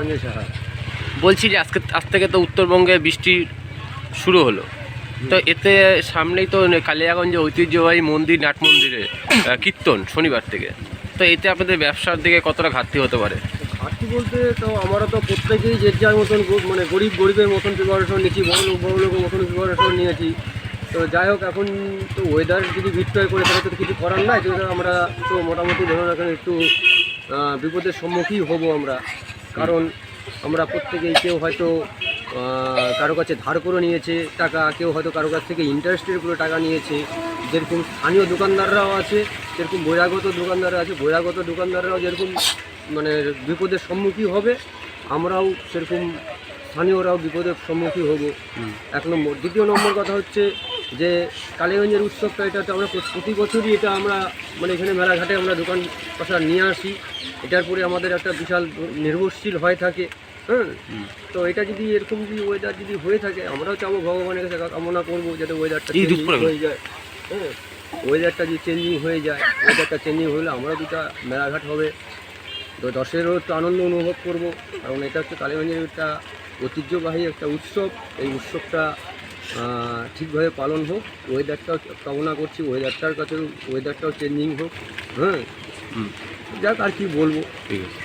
সঞ্জয় সাহা। বলছি যে আজ থেকে তো উত্তরবঙ্গে বৃষ্টি শুরু হলো, তো এতে সামনেই তো কালিয়াগঞ্জে ঐতিহ্যবাহী মন্দির নাট মন্দিরে কীর্তন শনিবার থেকে, তো এতে আপনাদের ব্যবসার দিকে কতটা ঘাটতি হতে পারে? ঘাটতি বলতে তো আমরা তো প্রত্যেকেই যে যার মতন মানে গরিবের মতন প্রিপারেশন নিয়েছি, বড় লোকের মতন প্রিপারেশন নিয়েছি। তো যাই হোক, এখন তো ওয়েদার যদি বিক্রয় করে তাহলে তো কিছু করার নাই। যেটা আমরা তো মোটামুটি ধরুন এখন একটু বিপদের সম্মুখীন হব আমরা, কারণ আমরা প্রত্যেকেই কেউ হয়তো কারো কাছে ধার করে নিয়েছে টাকা, কেউ হয়তো কারো কাছ থেকে ইন্টারেস্টের উপরে টাকা নিয়েছে। যেরকম স্থানীয় দোকানদাররাও আছে, যেরকম বহিরাগত দোকানদাররা আছে, বহিরাগত দোকানদাররাও যেরকম মানে বিপদের সম্মুখীন হবে, আমরাও সেরকম স্থানীয়রাও বিপদের সম্মুখীন হব, 1 নম্বর। দ্বিতীয় নম্বর কথা হচ্ছে যে কালীগঞ্জের উৎসবটা, এটা তো আমরা প্রতি বছরই এটা আমরা মানে এখানে মেলাঘাটে আমরা দোকান পাশা নিয়ে আসি। এটার পরে আমাদের একটা বিশাল নির্ভরশীল হয়ে থাকে। হ্যাঁ, তো এটা যদি এরকম যদি ওয়েদার যদি হয়ে থাকে, আমরাও চাবো, ভগবানের কাছে কামনা করবো যাতে ওয়েদারটা চেঞ্জিং হয়ে যায়। হ্যাঁ, ওয়েদারটা যদি চেঞ্জিং হয়ে যায়, ওয়েদারটা চেঞ্জিং হলে আমরা দুটা মেলাঘাট হবে, তো দশেরও একটু আনন্দ অনুভব করব। কারণ এটা হচ্ছে কালীগঞ্জের একটা ঐতিহ্যবাহী একটা উৎসব। এই উৎসবটা ঠিকভাবে পালন হোক, ওয়েদারটাও কামনা করছি, ওয়েদারটাও চেঞ্জিং হোক। হ্যাঁ, যাক আর কি বলবো। ঠিক আছে।